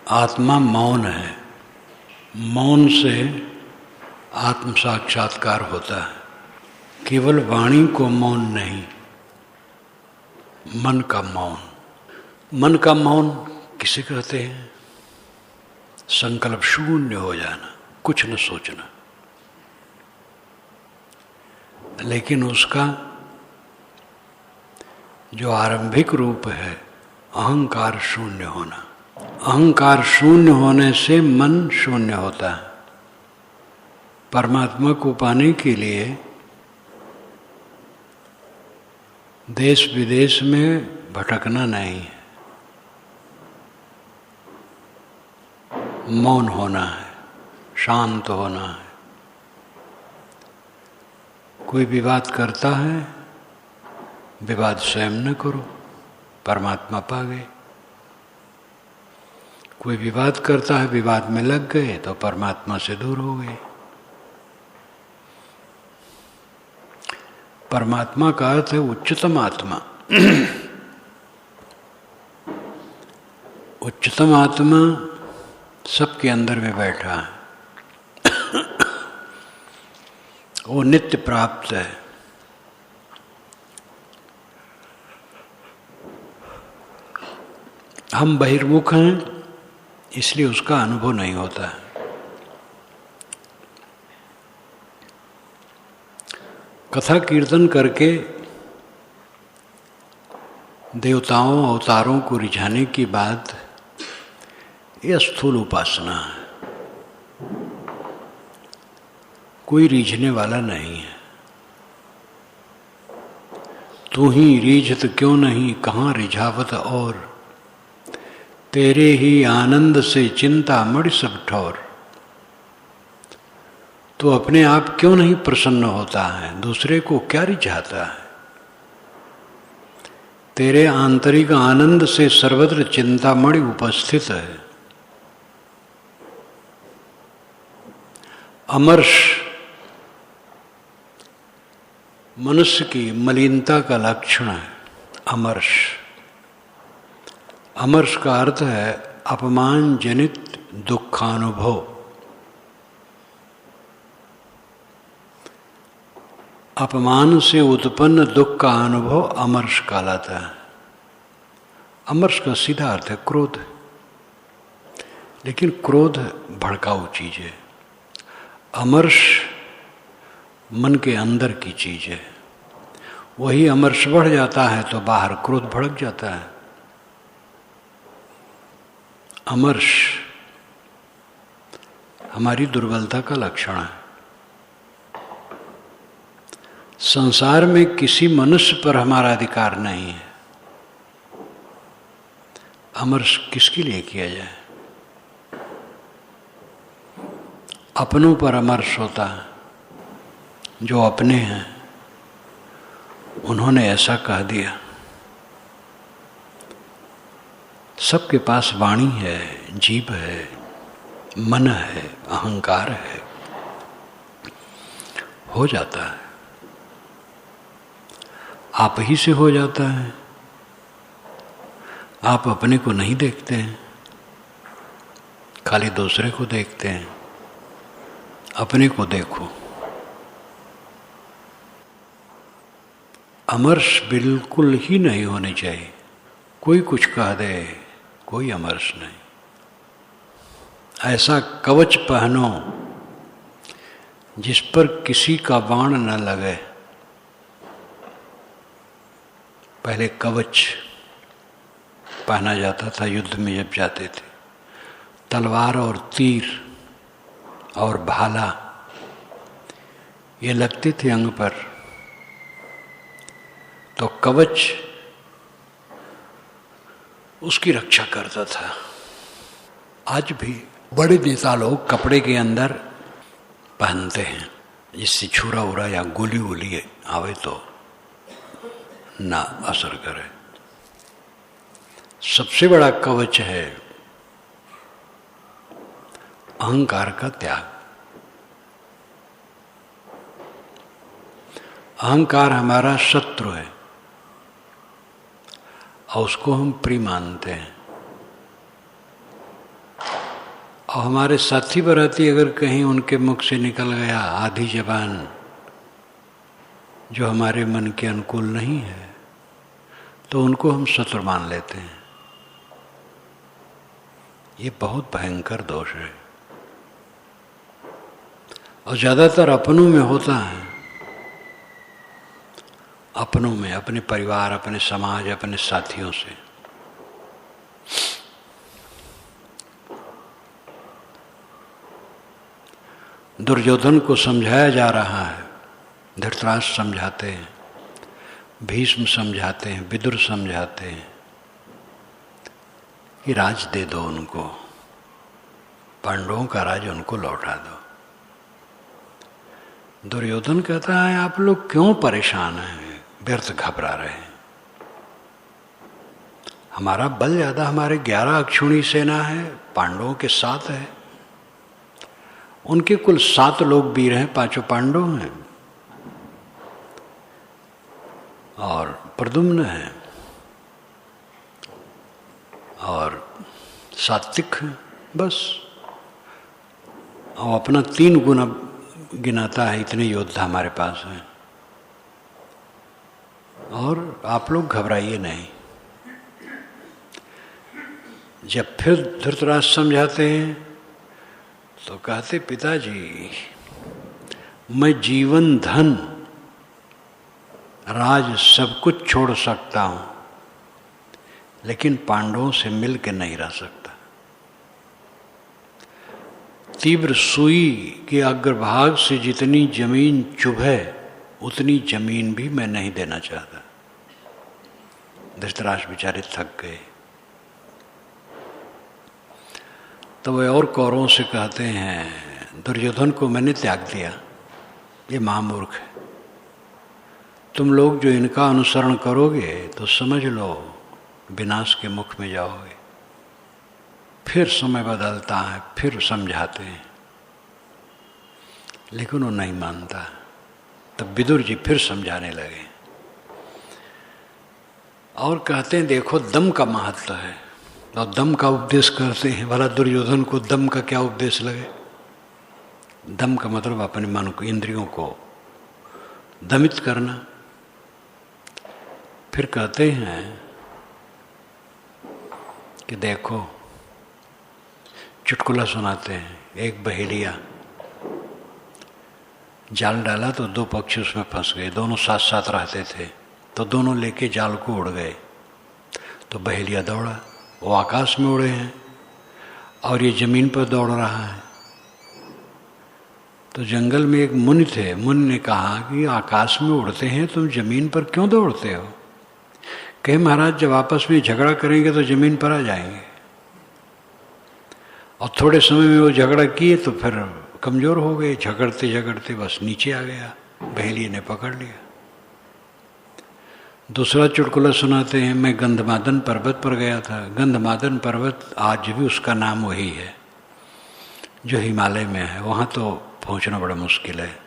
आत्मा मौन है। मौन से आत्म साक्षात्कार होता है। केवल वाणी को मौन नहीं, मन का मौन। मन का मौन किसे कहते हैं? संकल्प शून्य हो जाना, कुछ न सोचना। लेकिन उसका जो आरंभिक रूप है अहंकार शून्य होना। अहंकार शून्य होने से मन शून्य होता है। परमात्मा को पाने के लिए देश विदेश में भटकना नहीं है, मौन होना है, शांत होना है। कोई विवाद करता है, विवाद स्वयं न करो, परमात्मा पा गए। कोई विवाद करता है, विवाद में लग गए तो परमात्मा से दूर हो गए। परमात्मा का अर्थ है उच्चतम आत्मा। उच्चतम आत्मा सबके अंदर में बैठा है। वो नित्य प्राप्त है। हम बहिर्मुख हैं, इसलिए उसका अनुभव नहीं होता है। कथा कीर्तन करके देवताओं अवतारों को रिझाने की बात यह स्थूल उपासना है। कोई रीझने वाला नहीं है। तू ही रीझत क्यों नहीं, कहाँ रिझावत और, तेरे ही आनंद से चिंता मणि सब ठौर। तो अपने आप क्यों नहीं प्रसन्न होता है, दूसरे को क्या रिझाता है? तेरे आंतरिक आनंद से सर्वत्र चिंतामणि उपस्थित है। अमर्ष मनुष्य की मलिनता का लक्षण है। अमर्ष, अमर्ष का अर्थ है अपमान जनित दुखानुभव। अपमान से उत्पन्न दुख का अनुभव अमर्ष कहलाता है। अमर्ष का सीधा अर्थ है क्रोध, लेकिन क्रोध भड़काऊ चीज है। अमर्ष मन के अंदर की चीज है। वही अमर्ष बढ़ जाता है तो बाहर क्रोध भड़क जाता है। अमर्ष हमारी दुर्बलता का लक्षण है। संसार में किसी मनुष्य पर हमारा अधिकार नहीं है। अमर्ष किसके लिए किया जाए? अपनों पर अमर्ष होता है। जो अपने हैं उन्होंने ऐसा कह दिया। सबके पास वाणी है, जीभ है, मन है, अहंकार है, हो जाता है। आप ही से हो जाता है। आप अपने को नहीं देखते हैं, खाली दूसरे को देखते हैं। अपने को देखो। अमर्ष बिल्कुल ही नहीं होनी चाहिए। कोई कुछ कह दे, कोई अमर्ष नहीं। ऐसा कवच पहनो जिस पर किसी का बाण न लगे। पहले कवच पहना जाता था युद्ध में जब जाते थे। तलवार और तीर और भाला ये लगते थे अंग पर, तो कवच उसकी रक्षा करता था। आज भी बड़े नेता लोग कपड़े के अंदर पहनते हैं जिससे छुरा उरा या गोली वोली आवे तो ना असर करे। सबसे बड़ा कवच है अहंकार का त्याग। अहंकार हमारा शत्रु है और उसको हम प्रिय मानते हैं। और हमारे साथी बराती अगर कहीं उनके मुख से निकल गया आधी जबान जो हमारे मन के अनुकूल नहीं है, तो उनको हम शत्रु मान लेते हैं। ये बहुत भयंकर दोष है और ज़्यादातर अपनों में होता है। अपनों में, अपने परिवार, अपने समाज, अपने साथियों से। दुर्योधन को समझाया जा रहा है, धृतराष्ट्र समझाते हैं, भीष्म समझाते हैं, विदुर समझाते हैं कि राज दे दो उनको, पांडवों का राज उनको लौटा दो। दुर्योधन कहता है आप लोग क्यों परेशान हैं, व्यर्थ घबरा रहे हैं। हमारा बल ज्यादा, हमारे 11 अक्षुणी सेना है, पांडवों के 7 है। उनके कुल 7 लोग वीर हैं, 5 पांडव हैं और प्रद्युम्न है और सात्विक है, बस। और अपना 3 गुना गिनाता है, इतने योद्धा हमारे पास हैं और आप लोग घबराइए नहीं। जब फिर धृतराष्ट्र समझाते हैं तो कहते पिताजी मैं जीवन, धन, राज सब कुछ छोड़ सकता हूं, लेकिन पांडवों से मिल के नहीं रह सकता। तीव्र सुई के अग्रभाग से जितनी जमीन चुभे उतनी जमीन भी मैं नहीं देना चाहता। धृतराष्ट्र बेचारे थक गए। तो वे और कौरवों से कहते हैं दुर्योधन को मैंने त्याग दिया, ये महामूर्ख है। तुम लोग जो इनका अनुसरण करोगे तो समझ लो विनाश के मुख में जाओगे। फिर समय बदलता है, फिर समझाते हैं, लेकिन वो नहीं मानता। तब विदुर जी फिर समझाने लगे और कहते हैं देखो दम का महत्व है, और दम का उपदेश करते हैं। भला दुर्योधन को दम का क्या उपदेश लगे। दम का मतलब अपने मन को, इंद्रियों को दमित करना। फिर कहते हैं कि देखो, चुटकुला सुनाते हैं। एक बहेलिया जाल डाला तो 2 पक्षी उसमें फंस गए, दोनों साथ साथ रहते थे, तो दोनों लेके जाल को उड़ गए। तो बहेलिया दौड़ा, वो आकाश में उड़े हैं और ये जमीन पर दौड़ रहा है। तो जंगल में एक मुनि थे, मुनि ने कहा कि आकाश में उड़ते हैं तुम जमीन पर क्यों दौड़ते हो। कहे महाराज जब आपस में झगड़ा करेंगे तो जमीन पर आ जाएंगे। और थोड़े समय में वो झगड़ा किए तो फिर कमजोर हो गए, झगड़ते झगड़ते बस नीचे आ गया, बहेलिए ने पकड़ लिया। दूसरा चुटकुला सुनाते हैं, मैं गंधमादन पर्वत पर गया था। गंधमादन पर्वत आज भी उसका नाम वही है जो हिमालय में है, वहाँ तो पहुँचना बड़ा मुश्किल है।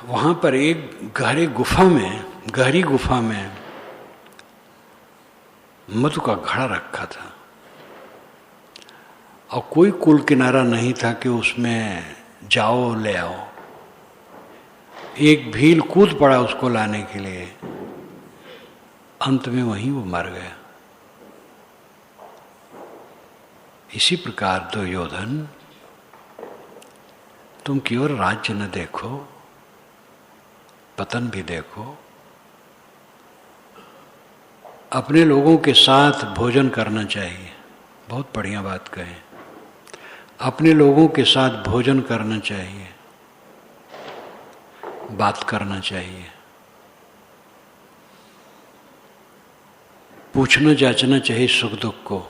वहाँ पर एक गहरी गुफा में मधु का घड़ा रखा था और कोई कुल किनारा नहीं था कि उसमें जाओ ले आओ। एक भील कूद पड़ा उसको लाने के लिए, अंत में वहीं वो मर गया। इसी प्रकार दुर्योधन, तुम केवल राज्य न देखो, पतन भी देखो। अपने लोगों के साथ भोजन करना चाहिए, बहुत बढ़िया बात कहें। अपने लोगों के साथ भोजन करना चाहिए, बात करना चाहिए, पूछना जांचना चाहिए सुख दुख को,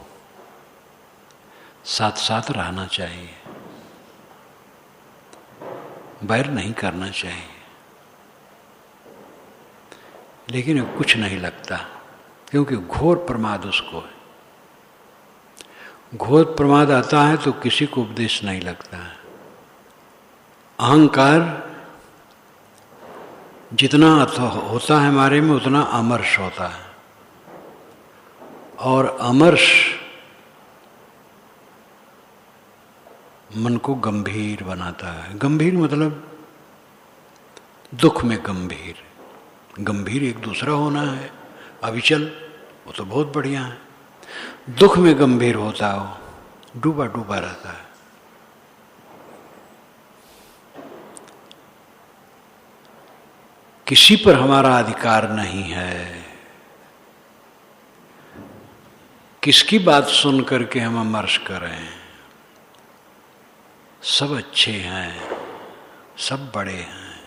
साथ साथ रहना चाहिए, बैर नहीं करना चाहिए। लेकिन कुछ नहीं लगता, क्योंकि घोर प्रमाद उसको है। घोर प्रमाद आता है तो किसी को उपदेश नहीं लगता है। अहंकार जितना होता है हमारे में उतना अमर्ष होता है, और अमर्ष मन को गंभीर बनाता है। गंभीर मतलब दुख में गंभीर। गंभीर एक दूसरा होना है, अविचल, वो तो बहुत बढ़िया है। दुख में गंभीर होता हो, डूबा डूबा रहता है। किसी पर हमारा अधिकार नहीं है। किसकी बात सुन करके हम अमर्ष करें? सब अच्छे हैं, सब बड़े हैं,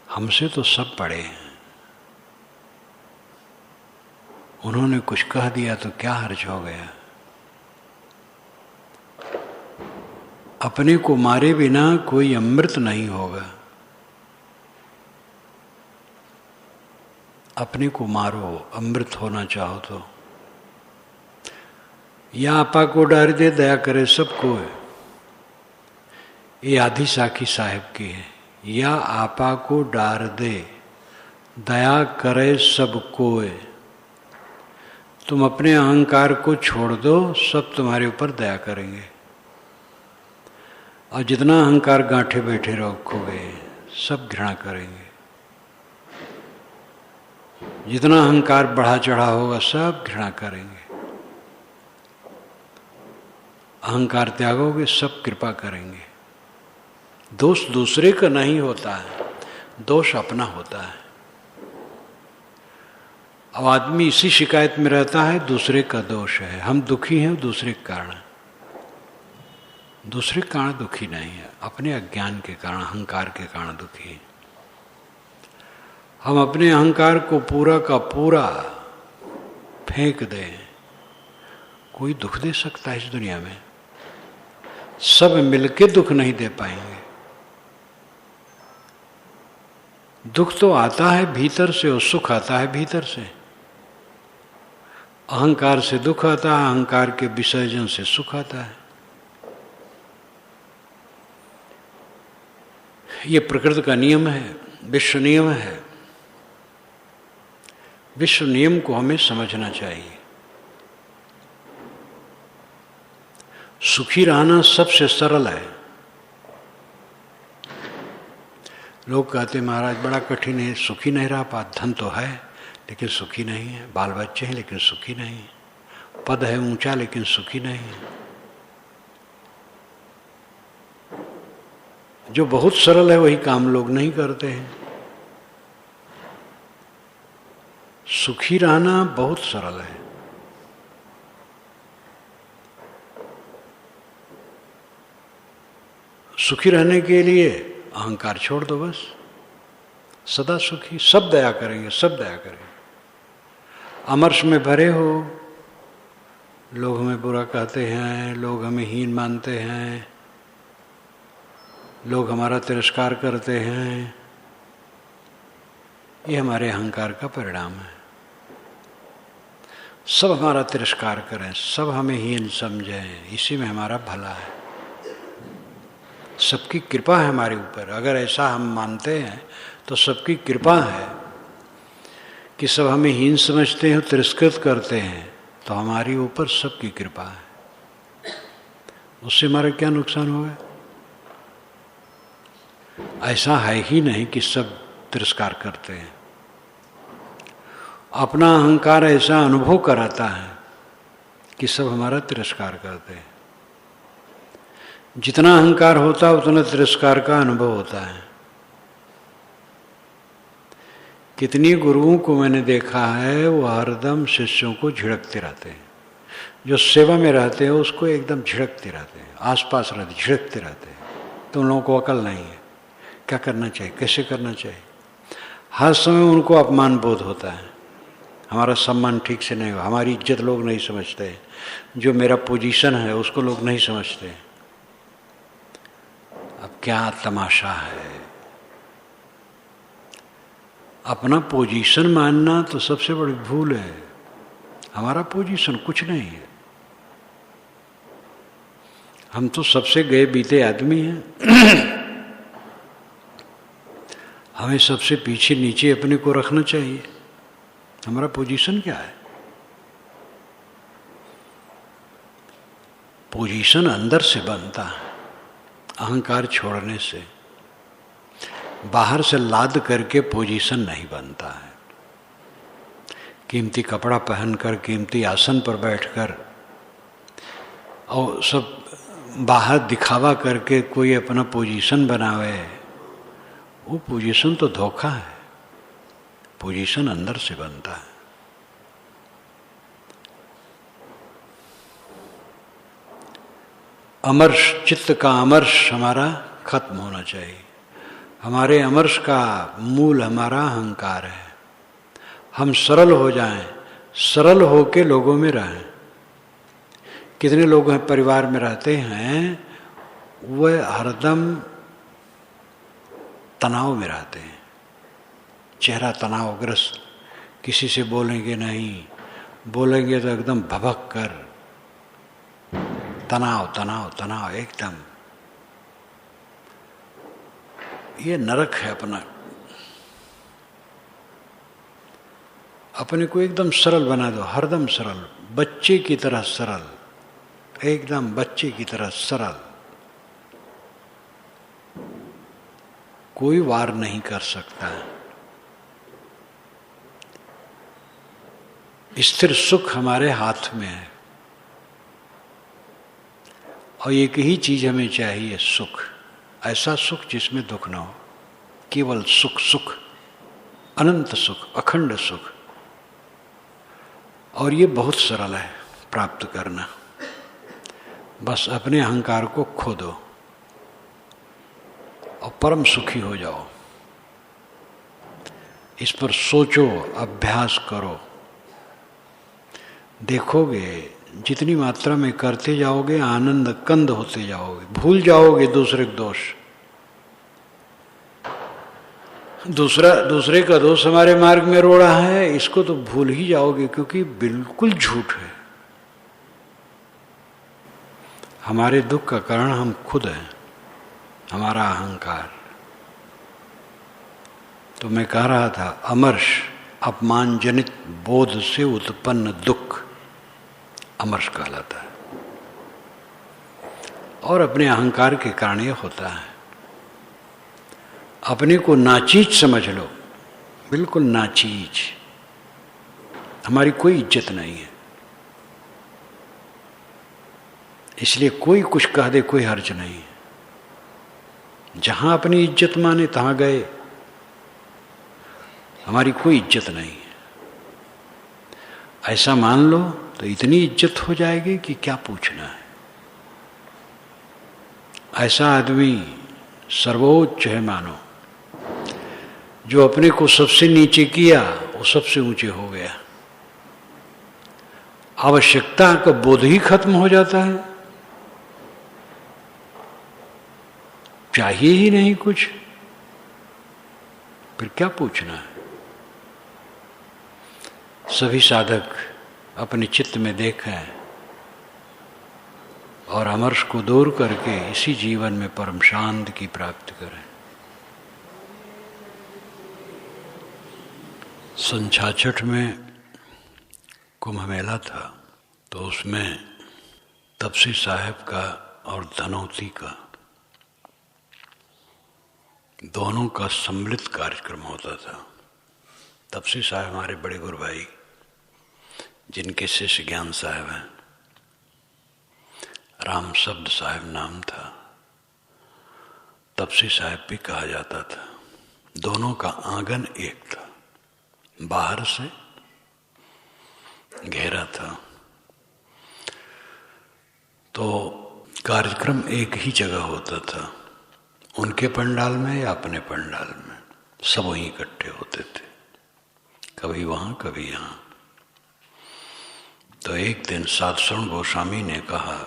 हमसे तो सब बड़े हैं। उन्होंने कुछ कह दिया तो क्या हर्ज हो गया? अपने को मारे बिना कोई अमृत नहीं होगा। अपने को मारो अमृत होना चाहो तो। या आपा को डार दे दया करे सबको, ये आधी साखी साहिब की है। या आपा को डार दे दया करे सबको, तुम अपने अहंकार को छोड़ दो, सब तुम्हारे ऊपर दया करेंगे। और जितना अहंकार गांठे बैठे रखोगे सब घृणा करेंगे। जितना अहंकार बढ़ा चढ़ा होगा सब घृणा करेंगे। अहंकार त्यागोगे सब कृपा करेंगे। दोष दूसरे का नहीं होता है, दोष अपना होता है। अब आदमी इसी शिकायत में रहता है, दूसरे का दोष है, हम दुखी हैं दूसरे के कारण। दूसरे के कारण दुखी नहीं है, अपने अज्ञान के कारण, अहंकार के कारण दुखी है। हम अपने अहंकार को पूरा का पूरा फेंक दें, कोई दुख दे सकता है इस दुनिया में? सब मिलके दुख नहीं दे पाएंगे। दुख तो आता है भीतर से और सुख आता है भीतर से। अहंकार से दुख आता है, अहंकार के विसर्जन से सुख आता है। ये प्रकृति का नियम है, विश्व नियम है। विश्व नियम को हमें समझना चाहिए। सुखी रहना सबसे सरल है। लोग कहते महाराज बड़ा कठिन है, सुखी नहीं रह पा। धन तो है लेकिन सुखी नहीं है, बाल बच्चे हैं लेकिन सुखी नहीं है, पद है ऊंचा लेकिन सुखी नहीं है। जो बहुत सरल है वही काम लोग नहीं करते हैं। सुखी रहना बहुत सरल है। सुखी रहने के लिए अहंकार छोड़ दो बस, सदा सुखी। सब दया करेंगे, सब दया करेंगे। अमर्ष में भरे हो, लोग हमें बुरा कहते हैं, लोग हमें हीन मानते हैं, लोग हमारा तिरस्कार करते हैं, ये हमारे अहंकार का परिणाम है। सब हमारा तिरस्कार करें, सब हमें हीन समझें, इसी में हमारा भला है। सबकी कृपा है हमारे ऊपर। अगर ऐसा हम मानते हैं तो सबकी कृपा है कि सब हमें हीन समझते हैं, तिरस्कृत करते हैं, तो हमारी ऊपर सबकी कृपा है। उससे हमारा क्या नुकसान होगा? ऐसा है ही नहीं कि सब तिरस्कार करते हैं। अपना अहंकार ऐसा अनुभव कराता है कि सब हमारा तिरस्कार करते हैं। जितना अहंकार होता है उतना तिरस्कार का अनुभव होता है। कितनी गुरुओं को मैंने देखा है, वो हरदम शिष्यों को झिड़कते रहते हैं। जो सेवा में रहते हैं उसको एकदम झिड़कते रहते हैं, आसपास रहते, झिड़कते रहते हैं। तो उन लोगों को अकल नहीं है, क्या करना चाहिए, कैसे करना चाहिए। हर समय उनको अपमान बोध होता है, हमारा सम्मान ठीक से नहीं हो, हमारी इज्जत लोग नहीं समझते, जो मेरा पोजीशन है उसको लोग नहीं समझते। अब क्या तमाशा है। अपना पोजीशन मानना तो सबसे बड़ी भूल है। हमारा पोजीशन कुछ नहीं है। हम तो सबसे गए बीते आदमी हैं। हमें सबसे पीछे नीचे अपने को रखना चाहिए। हमारा पोजीशन क्या है? पोजीशन अंदर से बनता है, अहंकार छोड़ने से। बाहर से लाद करके पोजीशन नहीं बनता है। कीमती कपड़ा पहनकर, कीमती आसन पर बैठकर और सब बाहर दिखावा करके कोई अपना पोजीशन बनावे, वो पोजीशन तो धोखा है। पोजीशन अंदर से बनता है। अमर्ष, चित्त का अमर्ष हमारा खत्म होना चाहिए। हमारे अमर्ष का मूल हमारा अहंकार है। हम सरल हो जाएं, सरल होके लोगों में रहें। कितने लोग हैं परिवार में रहते हैं, वह हरदम तनाव में रहते हैं, चेहरा तनावग्रस्त, किसी से बोलेंगे नहीं, बोलेंगे तो एकदम भभक कर, तनाव तनाव तनाव एकदम। ये नरक है अपना। अपने को एकदम सरल बना दो, हरदम सरल, बच्चे की तरह सरल, एकदम बच्चे की तरह सरल। कोई वार नहीं कर सकता है। स्थिर सुख हमारे हाथ में है और एक ही चीज हमें चाहिए, सुख। ऐसा सुख जिसमें दुख न हो, केवल सुख, सुख, अनंत सुख, अखंड सुख। और ये बहुत सरल है प्राप्त करना। बस अपने अहंकार को खो दो और परम सुखी हो जाओ। इस पर सोचो, अभ्यास करो। देखोगे जितनी मात्रा में करते जाओगे आनंद कंद होते जाओगे, भूल जाओगे दूसरे के दोष। दूसरे का दोष हमारे मार्ग में रो रहा है, इसको तो भूल ही जाओगे, क्योंकि बिल्कुल झूठ है। हमारे दुख का कारण हम खुद हैं, हमारा अहंकार। तो मैं कह रहा था, अमर्ष, अपमानजनित बोध से उत्पन्न दुख अमर्ष कहलाता है। और अपने अहंकार के कारण यह होता है। अपने को नाचीज समझ लो, बिल्कुल नाचीज। हमारी कोई इज्जत नहीं है, इसलिए कोई कुछ कह दे कोई हर्ज नहीं है। जहां अपनी इज्जत माने तहां गए, हमारी कोई इज्जत नहीं है। ऐसा मान लो तो इतनी इज्जत हो जाएगी कि क्या पूछना है। ऐसा आदमी सर्वोच्च है मानो। जो अपने को सबसे नीचे किया वो सबसे ऊंचे हो गया। आवश्यकता का बोध ही खत्म हो जाता है, चाहिए ही नहीं कुछ, फिर क्या पूछना है। सभी साधक अपने चित्त में देखें और अमर्ष को दूर करके इसी जीवन में परम शांति की प्राप्ति करें। सन 66 में कुंभ मेला था, तो उसमें तपसी साहब का और धनौती का दोनों का सम्मिलित कार्यक्रम होता था। तपसी साहब हमारे बड़े गुरु भाई, जिनके शिष्य ज्ञान साहब हैं, राम शब्द साहब नाम था, तपसी साहब भी कहा जाता था। दोनों का आंगन एक था, बाहर से घेरा था। तो कार्यक्रम एक ही जगह होता था, उनके पंडाल में या अपने पंडाल में, सब वहीं इकट्ठे होते थे, कभी वहां कभी यहां। तो एक दिन साधुशरण गोस्वामी ने कहा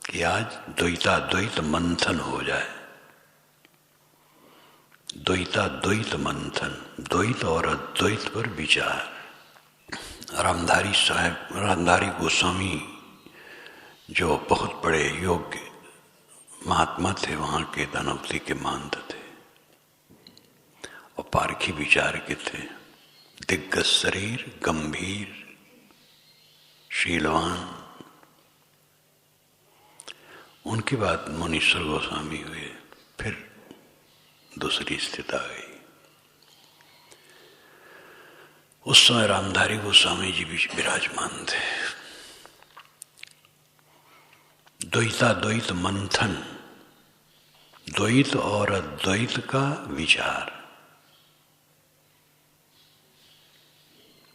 कि आज द्वैताद्वैत मंथन हो जाए। द्वैताद्वैत मंथन, द्वैत और अद्वैत पर विचार। रामधारी गोस्वामी जो बहुत बड़े योग्य महात्मा थे, वहां के धनौती के महंत थे और पारखी विचार के थे। दिग्गज शरीर, गंभीर, शीलवान, उनके बाद मुनीश्वर गोस्वामी हुए, फिर दूसरी स्थिति आ गई। उस समय रामधारी गोस्वामी जी भी विराजमान थे। द्वैताद्वैत मंथन, द्वैत और अद्वैत का विचार,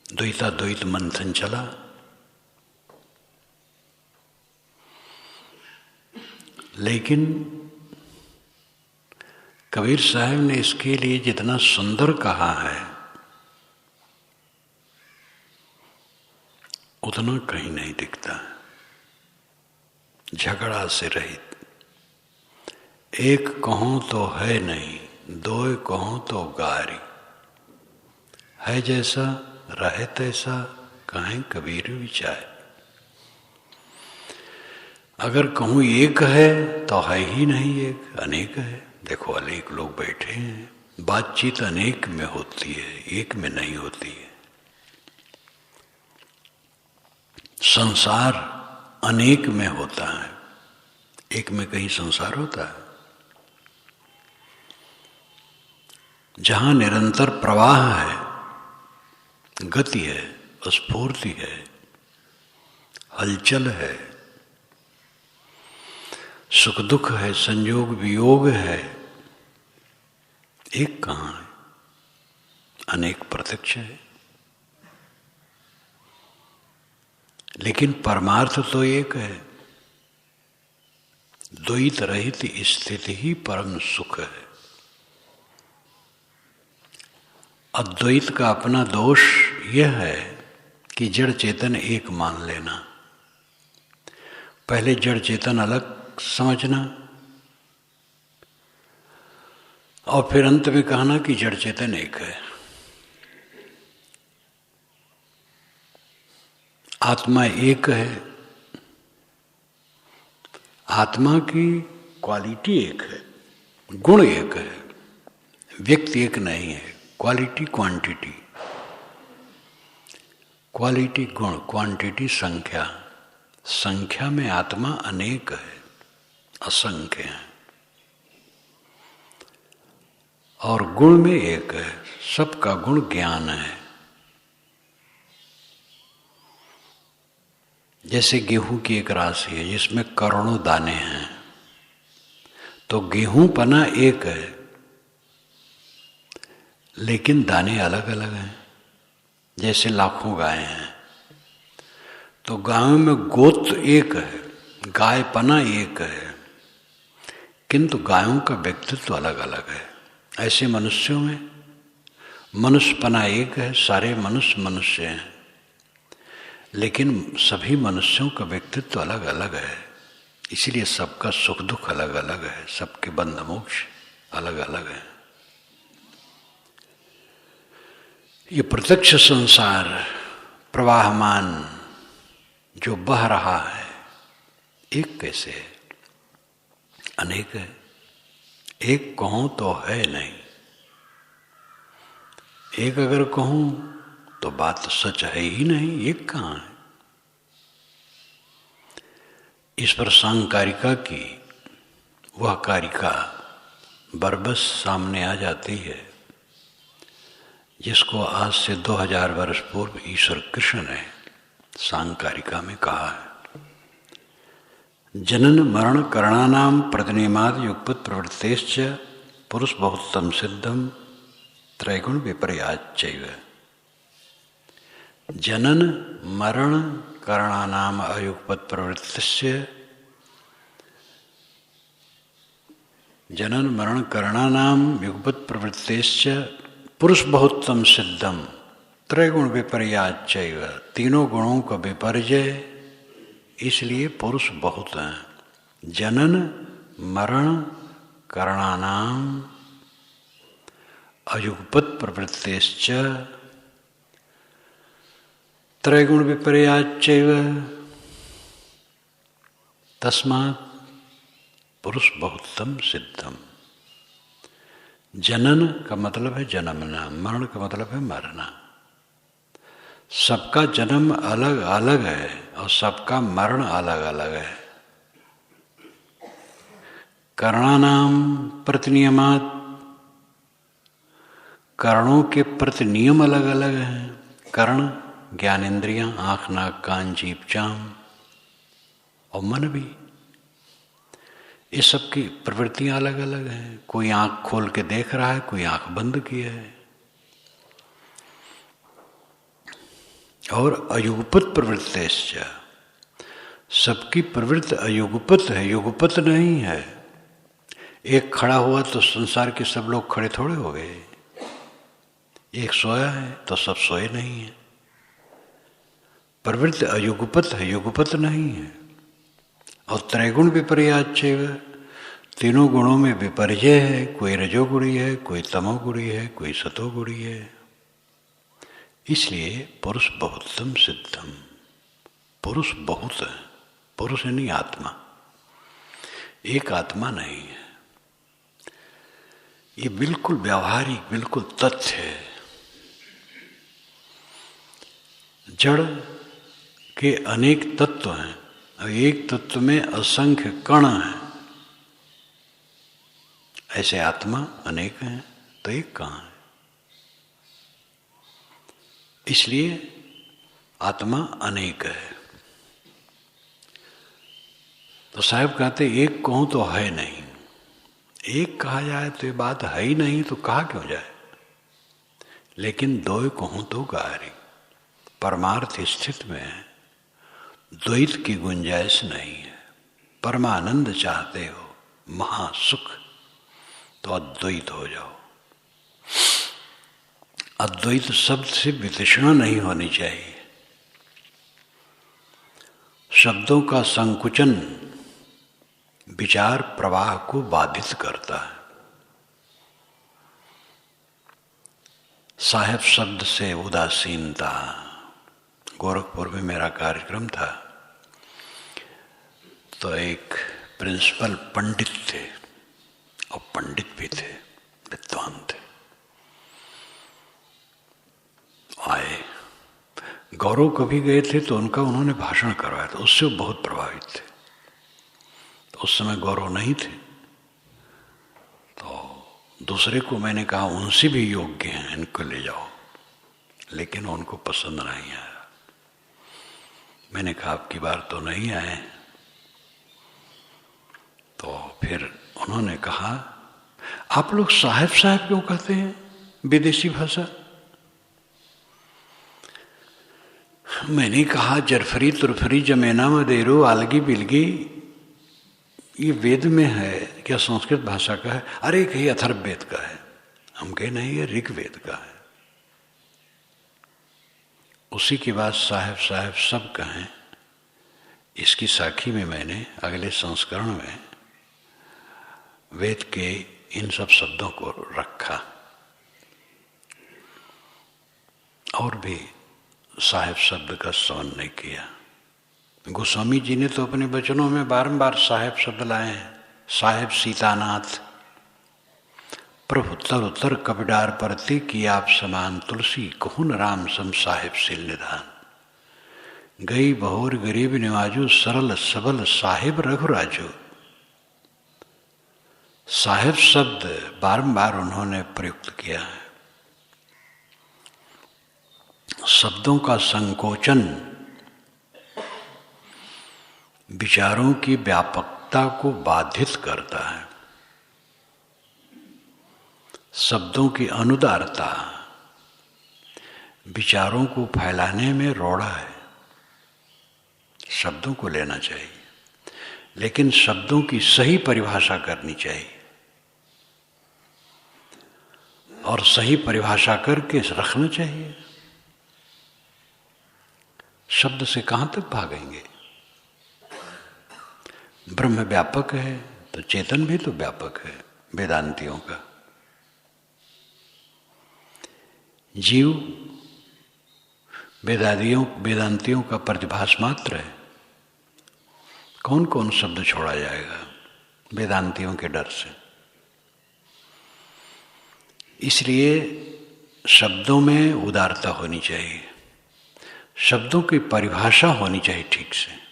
द्वैताद्वैत मंथन चला। लेकिन कबीर साहब ने इसके लिए जितना सुंदर कहा है उतना कहीं नहीं दिखता। झगड़ा से रहित, एक कहूं तो है नहीं, दो कहूं तो गारी, है जैसा रहे तैसा, कहें कबीर विचार। अगर कहूं एक है तो है ही नहीं एक, अनेक है। देखो अनेक लोग बैठे हैं, बातचीत अनेक में होती है, एक में नहीं होती है। संसार अनेक में होता है, एक में कहीं संसार होता है। जहां निरंतर प्रवाह है, गति है, स्फूर्ति है, हलचल है, सुख दुख है, संयोग वियोग है, एक कहां है? अनेक प्रत्यक्ष है। लेकिन परमार्थ तो एक है। द्वैत रहित स्थिति ही परम सुख है। अद्वैत का अपना दोष यह है कि जड़ चेतन एक मान लेना। पहले जड़ चेतन अलग समझना और फिर अंत में कहना कि जड़ चेतन एक है। आत्मा एक है। आत्मा की क्वालिटी एक है, गुण एक है, व्यक्ति एक नहीं है। क्वालिटी क्वांटिटी, क्वालिटी गुण, क्वांटिटी संख्या। संख्या में आत्मा अनेक है, असंख्य है, और गुण में एक है। सबका गुण ज्ञान है। जैसे गेहूं की एक राशि है जिसमें करोड़ों दाने हैं, तो गेहूं पना एक है लेकिन दाने अलग अलग हैं। जैसे लाखों गायें हैं तो गायों में गोत्र एक है, गाय पना एक है, किंतु गायों का व्यक्तित्व अलग अलग है। ऐसे मनुष्यों में मनुष्यपना एक है, सारे मनुष्य मनुष्य हैं, लेकिन सभी मनुष्यों का व्यक्तित्व अलग अलग है। इसीलिए सबका सुख दुख अलग अलग है, सबके बंध मोक्ष अलग अलग है। ये प्रत्यक्ष संसार प्रवाहमान जो बह रहा है, एक कैसे है? अनेक है। एक कहूं तो है नहीं, एक अगर कहूं तो बात सच है ही नहीं, एक कहां है? इस पर सांकारिका की वह कारिका बरबस सामने आ जाती है, जिसको आज से 2000 वर्ष पूर्व ईश्वर कृष्ण ने सांकारिका में कहा है। जनन मरण करणानाम प्रतिनिमाद युगपत प्रवृत्तेश्च पुरुष बहुत्तम सिद्धम त्रैगुण विपर्याच्चैव। जनन मरण करणानाम अयुगपत प्रवृत्तिस्य, जनन मरण करणानाम युगपत प्रवृत्तेश्च पुरुष बहुत्तम सिद्धम त्रैगुण विपर्याच्चैव। तीनों गुणों का विपर्जय, इसलिए पुरुष बहुत हैं। जनन मरण करणानाम अयुगपत प्रवृत्तेश्च त्रैगुण विपर्याच्चैव तस्मात् पुरुष बहुत्तम सिद्धम। जनन का मतलब है जन्मना, मरण का मतलब है मरना। सबका जन्म अलग अलग है और सबका मरण अलग अलग है। कर्णानाम प्रतिनियमात, कर्णों के प्रति नियम अलग अलग हैं। कर्ण ज्ञानेंद्रियां, आंख नाक कान जीभ चाम, और मन भी, ये सब की प्रवृत्तियां अलग अलग हैं। कोई आंख खोल के देख रहा है, कोई आंख बंद किया है। और अयुगपत प्रवृत्तिश्च, सबकी प्रवृत्ति अयुगपत है, युगपत नहीं है। एक खड़ा हुआ तो संसार के सब लोग खड़े थोड़े हो गए। एक सोया है तो सब सोए नहीं है। प्रवृत्ति अयुगपत है, युगपत नहीं है। और त्रैगुण विपर्याच्चैव, तीनों गुणों में विपर्य है। कोई रजोगुणी है, कोई तमोगुणी है, कोई सतोगुणी है। इसलिए पुरुष बहुतम सिद्धम, पुरुष बहुत है। पुरुष नहीं आत्मा, एक आत्मा नहीं है। ये बिल्कुल व्यावहारिक, बिल्कुल तथ्य है। जड़ के अनेक तत्व हैं और एक तत्व में असंख्य कण हैं। ऐसे आत्मा अनेक हैं तो एक कहाँ है? इसलिए आत्मा अनेक है। तो साहब कहते एक कहूं तो है नहीं। एक कहा जाए तो ये बात है ही नहीं, तो कहा क्यों जाए? लेकिन दो कहूं तो गारी, परमार्थ स्थित में है, द्वैत की गुंजाइश नहीं है। परमानंद चाहते हो, महासुख, तो अद्वैत हो जाओ। अद्वैत शब्द से वितृष्णा नहीं होनी चाहिए। शब्दों का संकुचन विचार प्रवाह को बाधित करता है। साहेब शब्द से उदासीनता। गोरखपुर में मेरा कार्यक्रम था तो एक प्रिंसिपल पंडित थे और पंडित भी थे, विद्वान थे। आए, गौरव कभी गए थे तो उनका उन्होंने भाषण करवाया था, उससे वो बहुत प्रभावित थे। तो उस समय गौरव नहीं थे, तो दूसरे को मैंने कहा उनसे भी योग्य हैं, इनको ले जाओ, लेकिन उनको पसंद नहीं आया। मैंने कहा अब की बार तो नहीं आए। तो फिर उन्होंने कहा आप लोग साहेब साहब क्यों कहते हैं विदेशी भाषा? मैंने कहा जरफरी तुरफरी जमेना मदेरो आलगी बिलगी, ये वेद में है क्या संस्कृत भाषा का है? अरे कहीं अथर्ववेद का है। हम कहे नहीं, ये ऋग्वेद का है। उसी के बाद साहेब साहेब सब कहें। इसकी साखी में मैंने अगले संस्करण में वेद के इन सब शब्दों को रखा। और भी साहेब शब्द का स्तवन नहीं किया। गोस्वामी जी ने तो अपने वचनों में बारंबार साहेब शब्द लाए हैं। साहेब सीतानाथ, प्रभु तर उत्तर कपिडार परती की आप समान तुलसी, कहून राम सम साहेब सिल निधान। गई बहोर गरीब निवाजू, सरल सबल साहेब रघुराजू। साहेब शब्द बारंबार उन्होंने प्रयुक्त किया है। शब्दों का संकोचन विचारों की व्यापकता को बाधित करता है। शब्दों की अनुदारता विचारों को फैलाने में रोड़ा है। शब्दों को लेना चाहिए, लेकिन शब्दों की सही परिभाषा करनी चाहिए और सही परिभाषा करके रखना चाहिए। शब्द से कहां तक भागेंगे? ब्रह्म व्यापक है तो चेतन भी तो व्यापक है वेदांतियों का। जीव वेदांतियों का प्रतिभास मात्र है। कौन कौन शब्द छोड़ा जाएगा वेदांतियों के डर से? इसलिए शब्दों में उदारता होनी चाहिए, शब्दों की परिभाषा होनी चाहिए ठीक से।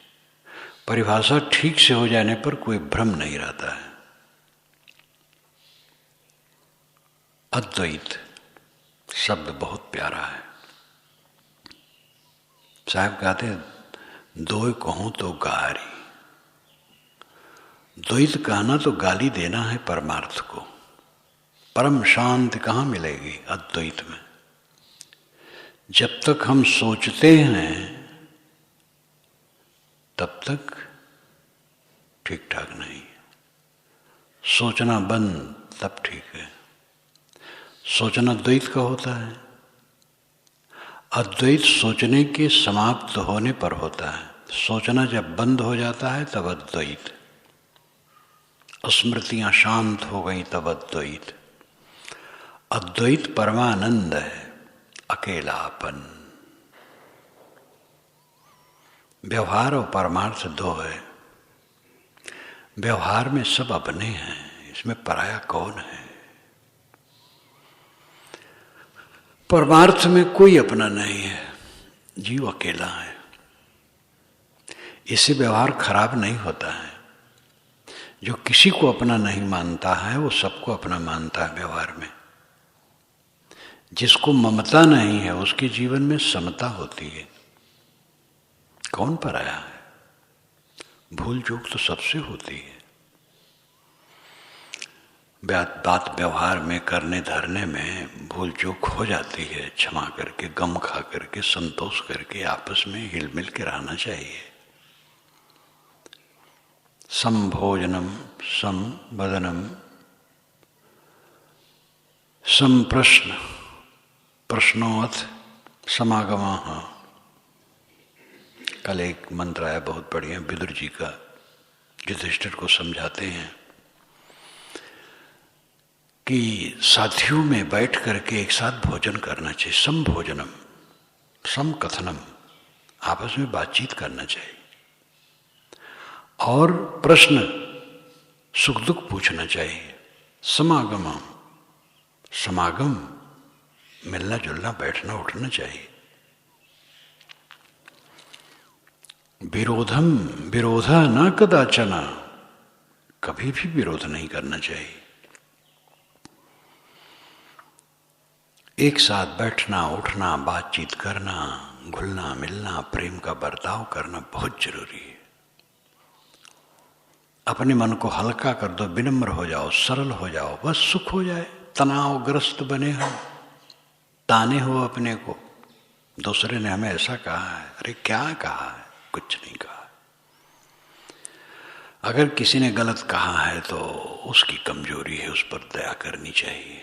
परिभाषा ठीक से हो जाने पर कोई भ्रम नहीं रहता है। अद्वैत शब्द बहुत प्यारा है। साहब कहते हैं दो कहूं तो गारी, द्वैत कहना तो गाली देना है परमार्थ को। परम शांति कहाँ मिलेगी अद्वैत में? जब तक हम सोचते हैं तब तक ठीक ठाक नहीं, सोचना बंद तब ठीक है। सोचना द्वैत का होता है, अद्वैत सोचने के समाप्त होने पर होता है। सोचना जब बंद हो जाता है तब अद्वैत, स्मृतियां शांत हो गई तब अद्वैत। अद्वैत परमानंद है, अकेलापन। व्यवहार और परमार्थ दो है। व्यवहार में सब अपने हैं, इसमें पराया कौन है? परमार्थ में कोई अपना नहीं है, जीव अकेला है। इससे व्यवहार खराब नहीं होता है। जो किसी को अपना नहीं मानता है वो सबको अपना मानता है व्यवहार में। जिसको ममता नहीं है उसके जीवन में समता होती है। कौन पराया है? भूल चूक तो सबसे होती है। बात व्यवहार में करने धरने में भूल चूक हो जाती है, क्षमा करके, गम खा करके, संतोष करके आपस में हिल मिल के रहना चाहिए। सम भोजनम सम वदनम सम प्रश्न प्रश्नोऽथ समागमः। कल एक मंत्र आया बहुत बढ़िया विदुर जी का, युधिष्ठिर को समझाते हैं कि साथियों में बैठ करके एक साथ भोजन करना चाहिए। सम भोजनम सम कथनम, आपस में बातचीत करना चाहिए। और प्रश्न सुख दुख पूछना चाहिए। समागम समागम, मिलना जुलना बैठना उठना चाहिए। विरोधम विरोधा न कदाचना, कभी भी विरोध नहीं करना चाहिए। एक साथ बैठना उठना, बातचीत करना, घुलना मिलना, प्रेम का बर्ताव करना बहुत जरूरी है। अपने मन को हल्का कर दो, विनम्र हो जाओ, सरल हो जाओ, बस सुख हो जाए। तनावग्रस्त बने हो, ताने हो अपने को, दूसरे ने हमें ऐसा कहा है, अरे क्या कहा है? कुछ नहीं कहा। अगर किसी ने गलत कहा है तो उसकी कमजोरी है, उस पर दया करनी चाहिए।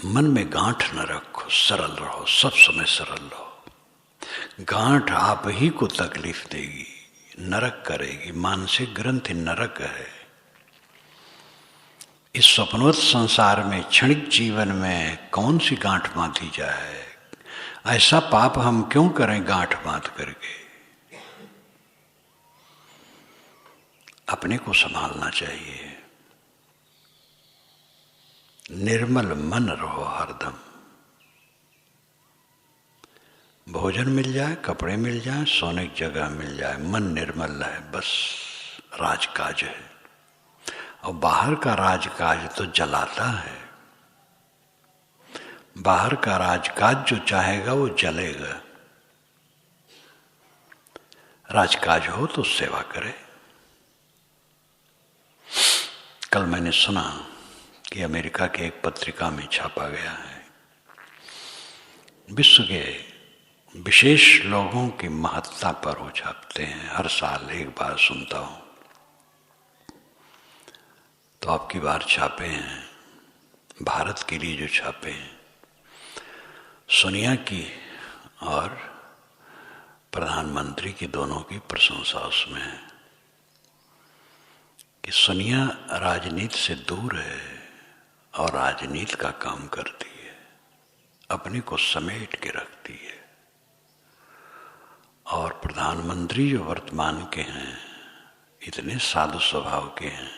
मन में गांठ न रखो, सरल रहो, सब समय सरल रहो। गांठ आप ही को तकलीफ देगी, नरक करेगी। मानसिक ग्रंथि नरक है। इस स्वप्नवत संसार में, क्षणिक जीवन में कौन सी गांठ बांधी जाए? ऐसा पाप हम क्यों करें गांठ बांध करके? अपने को संभालना चाहिए। निर्मल मन रहो हरदम। भोजन मिल जाए, कपड़े मिल जाए, सोने की जगह मिल जाए, मन निर्मल है, बस राजकाज है। और बाहर का राजकाज तो जलाता है। बाहर का राजकाज जो चाहेगा वो जलेगा। राजकाज हो तो सेवा करे। कल मैंने सुना कि अमेरिका के एक पत्रिका में छापा गया है, विश्व के विशेष लोगों की महत्ता पर वो छापते हैं। हर साल एक बार सुनता हूं, तो आपकी बार छापे हैं भारत के लिए जो छापे हैं। सोनिया की और प्रधानमंत्री की दोनों की प्रशंसा उसमें है कि सोनिया राजनीति से दूर है और राजनीति का काम करती है, अपने को समेट के रखती है। और प्रधानमंत्री जो वर्तमान के हैं इतने साधु स्वभाव के हैं।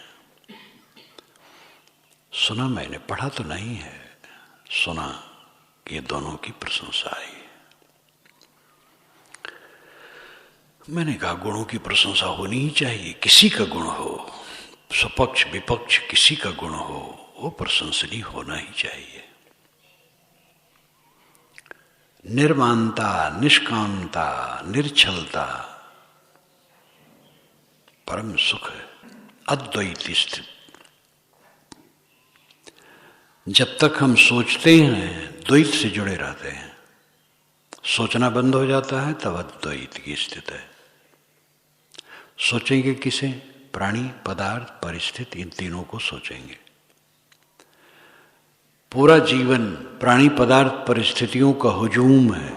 सुना, मैंने पढ़ा तो नहीं है, सुना कि ये दोनों की प्रशंसा आई। मैंने कहा गुणों की प्रशंसा होनी ही चाहिए, किसी का गुण हो, स्वपक्ष विपक्ष किसी का गुण हो, वो प्रशंसनीय होना ही चाहिए। निर्मानता, निष्कामता, निर्छलता परम सुख है, अद्वैत स्थित। जब तक हम सोचते हैं द्वैत से जुड़े रहते हैं, सोचना बंद हो जाता है तब अद्वैत की स्थिति है। सोचेंगे किसे? प्राणी, पदार्थ, परिस्थिति, इन तीनों को सोचेंगे। पूरा जीवन प्राणी, पदार्थ, परिस्थितियों का हुजूम है।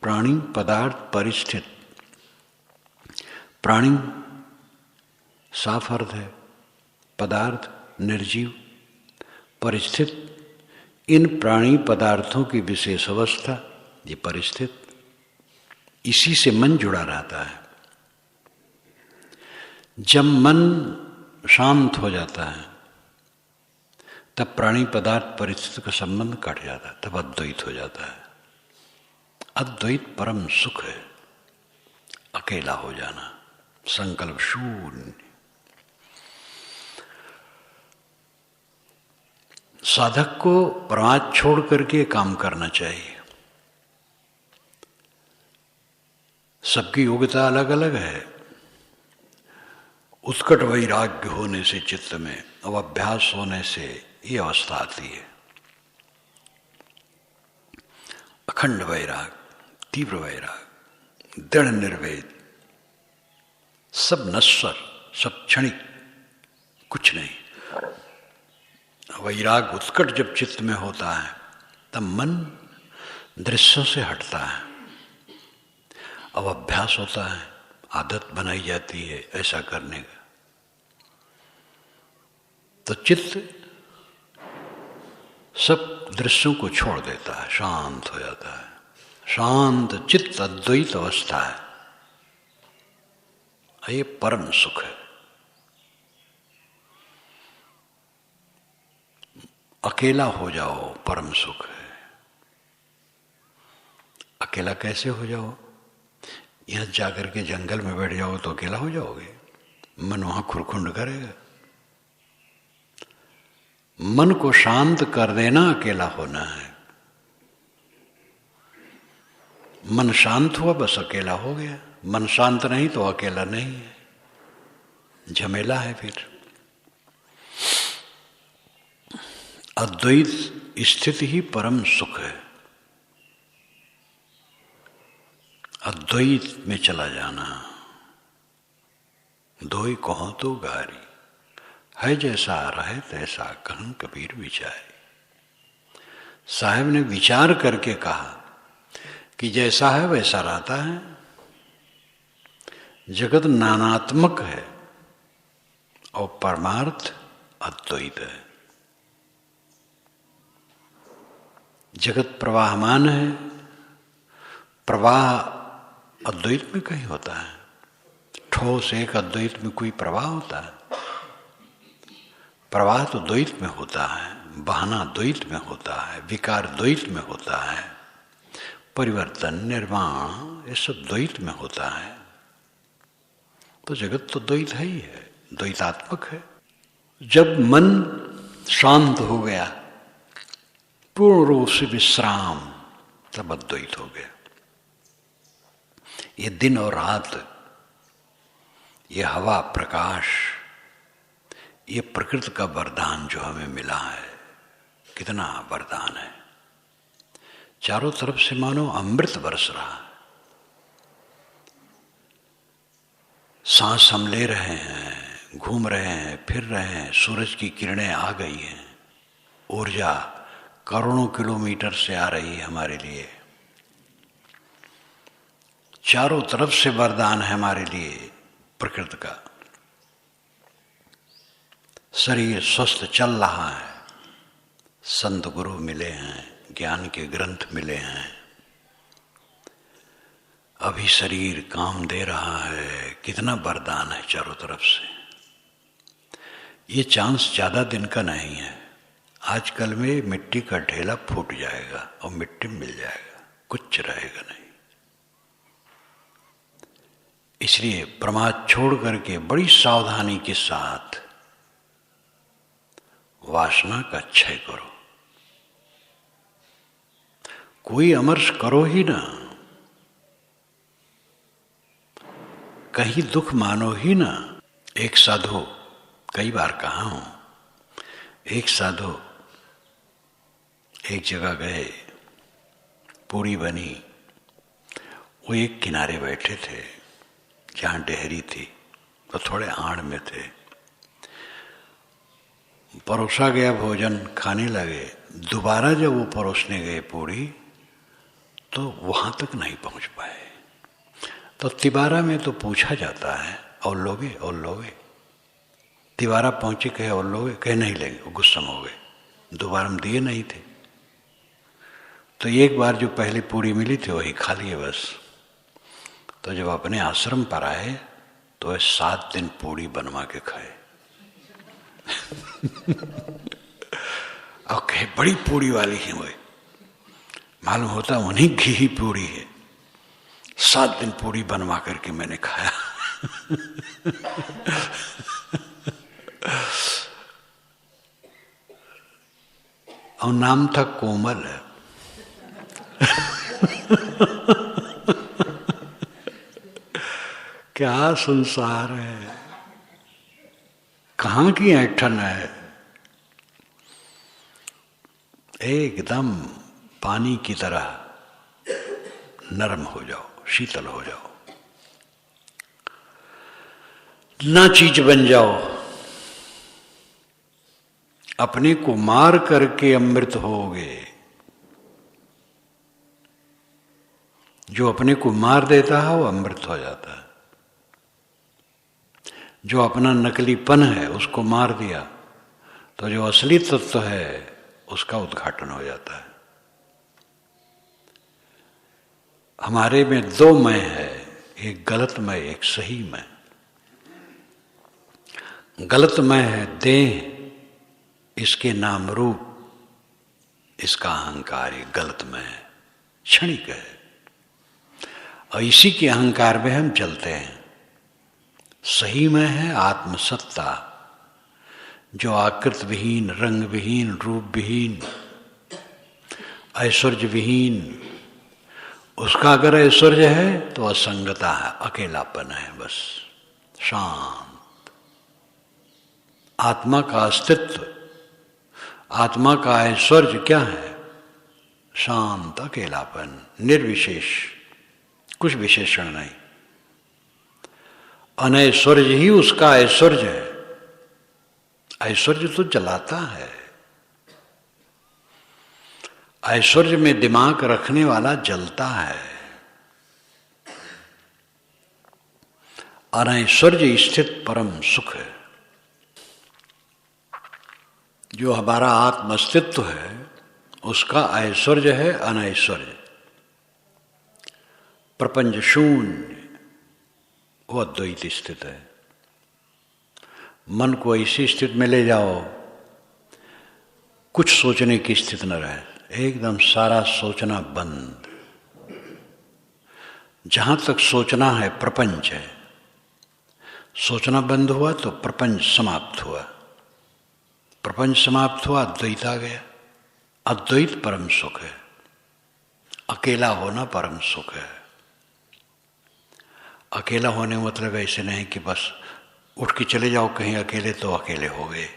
प्राणी, पदार्थ, परिस्थिति। प्राणी साफ अर्थ है, पदार्थ निर्जीव, परिस्थिति इन प्राणी पदार्थों की विशेष अवस्था, ये परिस्थिति, इसी से मन जुड़ा रहता है। जब मन शांत हो जाता है तब प्राणी, पदार्थ, परिस्थिति का संबंध कट जाता है, तब अद्वैत हो जाता है। अद्वैत परम सुख है, अकेला हो जाना, संकल्प शून्य। साधक को प्रमाद छोड़ करके काम करना चाहिए। सबकी योग्यता अलग अलग है। उत्कट वैराग्य होने से चित्त में, अब अभ्यास होने से ये अवस्था आती है। अखंड वैराग, तीव्र वैराग, दृढ़ निर्वेद, सब नश्वर, सब क्षणिक, कुछ नहीं। वैराग उत्कट जब चित्त में होता है तब मन दृश्यों से हटता है। अब अभ्यास होता है, आदत बनाई जाती है ऐसा करने का, तो चित्त सब दृश्यों को छोड़ देता है, शांत हो जाता है। शांत चित्त अद्वैत अवस्था है, ये परम सुख है। अकेला हो जाओ, परम सुख है। अकेला कैसे हो जाओ? यहां जाकर के जंगल में बैठ जाओ तो अकेला हो जाओगे? मन वहां खुरखुंड करेगा। मन को शांत कर देना अकेला होना है। मन शांत हुआ बस अकेला हो गया। मन शांत नहीं तो अकेला नहीं है, झमेला है। फिर अद्वैत स्थिति ही परम सुख है। अद्वैत में चला जाना। दोई कहो तो गारी, है जैसा रहे तैसा कहूं कबीर विचार। साहब ने विचार करके कहा कि जैसा है वैसा रहता है। जगत नानात्मक है और परमार्थ अद्वैत है। जगत प्रवाहमान है, प्रवाह अद्वैत में कहीं होता है? ठोस एक अद्वैत में कोई प्रवाह होता है? प्रवाह तो द्वैत में होता है, बहाना द्वैत में होता है, विकार द्वैत में होता है, परिवर्तन, निर्माण, ये सब द्वैत में होता है। तो जगत तो द्वैत है ही है, द्वैतात्मक है। जब मन शांत हो गया, पूर्ण रूप से विश्राम, तब अद्वैत हो गया। ये दिन और रात, ये हवा, प्रकाश, ये प्रकृति का वरदान जो हमें मिला है, कितना वरदान है। चारों तरफ से मानो अमृत बरस रहा है। सांस हम ले रहे हैं, घूम रहे हैं, फिर रहे हैं, सूरज की किरणें आ गई हैं, ऊर्जा करोड़ों किलोमीटर से आ रही है हमारे लिए। चारों तरफ से वरदान है हमारे लिए प्रकृति का। शरीर स्वस्थ चल रहा है, संत गुरु मिले हैं, ज्ञान के ग्रंथ मिले हैं, अभी शरीर काम दे रहा है। कितना वरदान है चारों तरफ से। ये चांस ज्यादा दिन का नहीं है। आजकल में मिट्टी का ढेला फूट जाएगा और मिट्टी मिल जाएगा, कुछ रहेगा नहीं। इसलिए प्रमाद छोड़ करके बड़ी सावधानी के साथ वासना का क्षय करो। कोई अमर्ष करो ही ना, कहीं दुख मानो ही ना। एक साधु, कई बार कहा हूं, एक साधु एक जगह गए, पूरी बनी, वो एक किनारे बैठे थे जहां डेहरी थी, तो थोड़े आड़ में थे। परोसा गया भोजन, खाने लगे। दोबारा जब वो परोसने गए पूरी, तो वहां तक नहीं पहुंच पाए। तो तिबारा में तो पूछा जाता है, और लोगे और लोगे। तिबारा पहुंचे, कहे और लोगे, कहे नहीं लेंगे। वो गुस्सा हो गए, दोबारा हम दिए नहीं थे। तो एक बार जो पहली पूरी मिली थी वही खा लिए बस। तो जब अपने आश्रम पर आए तो 7 दिन पूरी बनवा के खाए। और कहे बड़ी पूरी वाली है वो, मालूम होता उन्हीं घी ही पूरी है। 7 दिन पूरी बनवा करके मैंने खाया। और नाम था कोमल। क्या संसार है, कहाँ की ऐठन है। एकदम पानी की तरह नरम हो जाओ, शीतल हो जाओ, ना चीज बन जाओ। अपने को मार करके अमृत होगे। जो अपने को मार देता है वो अमृत हो जाता है। जो अपना नकलीपन है उसको मार दिया तो जो असली तत्व है उसका उद्घाटन हो जाता है। हमारे में 2 मैं है, एक गलत मैं, एक सही मैं। गलत मैं है देह, इसके नाम रूप, इसका अहंकार, ये गलत मैं है, क्षणिक है। और इसी के अहंकार में हम चलते हैं। सही में है आत्मसत्ता, जो आकृत विहीन, रंग विहीन, रूप विहीन, ऐश्वर्य विहीन। उसका अगर ऐश्वर्य है तो असंगता है, अकेलापन है, बस शांत। आत्मा का अस्तित्व, आत्मा का ऐश्वर्य क्या है? शांत, अकेलापन, निर्विशेष, कुछ विशेषण नहीं। अनैश्वर्य ही उसका ऐश्वर्य है। ऐश्वर्य तो जलाता है। ऐश्वर्य में दिमाग रखने वाला जलता है। अनैश्वर्य स्थित परम सुख है। जो हमारा आत्म अस्तित्व है उसका ऐश्वर्य है अनैश्वर्य। प्रपंच शून्य, वो अद्वैत स्थित है। मन को ऐसी स्थिति में ले जाओ, कुछ सोचने की स्थिति न रहे, एकदम सारा सोचना बंद। जहां तक सोचना है प्रपंच है। सोचना बंद हुआ तो प्रपंच समाप्त हुआ। प्रपंच समाप्त हुआ, अद्वैत आ गया। अद्वैत परम सुख है। अकेला होना परम सुख है। अकेला होने मतलब ऐसे नहीं कि बस उठ के चले जाओ कहीं अकेले तो अकेले हो गए।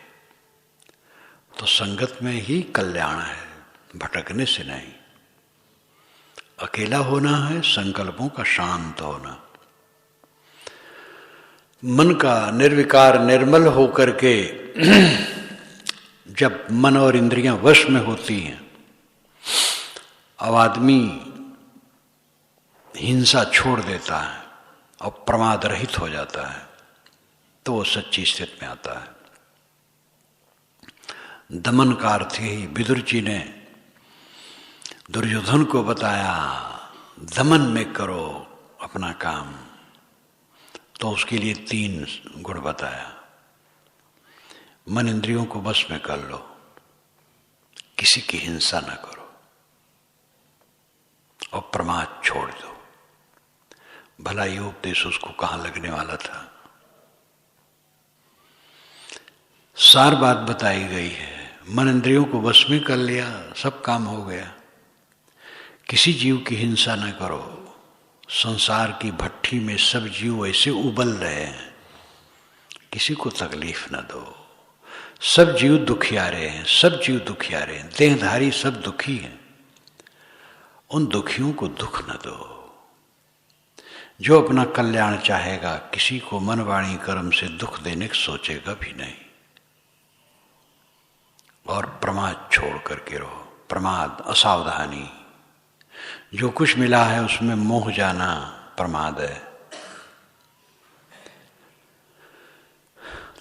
तो संगत में ही कल्याण है, भटकने से नहीं। अकेला होना है संकल्पों का शांत होना। मन का निर्विकार निर्मल होकर के जब मन और इंद्रियां वश में होती हैं, अब आदमी हिंसा छोड़ देता है और प्रमाद रहित हो जाता है, तो वो सच्ची स्थिति में आता है। दमन का अर्थ ही विदुर जी ने दुर्योधन को बताया, दमन में करो अपना काम। तो उसके लिए 3 गुण बताया। मन इंद्रियों को बस में कर लो, किसी की हिंसा न करो और प्रमाद छोड़ दो। भला ये उपदेश उसको कहाँ लगने वाला था। सार बात बताई गई है। मन इंद्रियों को वश में कर लिया, सब काम हो गया। किसी जीव की हिंसा न करो। संसार की भट्ठी में सब जीव ऐसे उबल रहे हैं, किसी को तकलीफ न दो। सब जीव दुखियारे हैं, सब जीव दुखियारे हैं, देहधारी सब दुखी हैं। उन दुखियों को दुख न दो। जो अपना कल्याण चाहेगा किसी को मन वाणी कर्म से दुख देने की सोचेगा भी नहीं। और प्रमाद छोड़ करके रहो। प्रमाद असावधानी, जो कुछ मिला है उसमें मोह जाना प्रमाद है।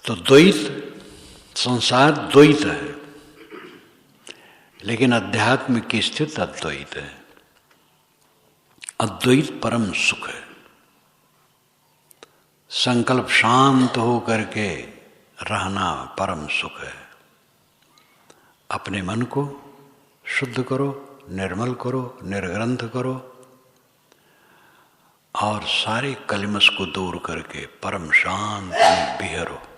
तो द्वैत, संसार द्वैत है, लेकिन अध्यात्म की स्थिति अद्वैत है। अद्वैत परम सुख है। संकल्प शांत हो करके रहना परम सुख है। अपने मन को शुद्ध करो, निर्मल करो, निर्ग्रंथ करो और सारे कलमश को दूर करके परम शांत में बिहरो।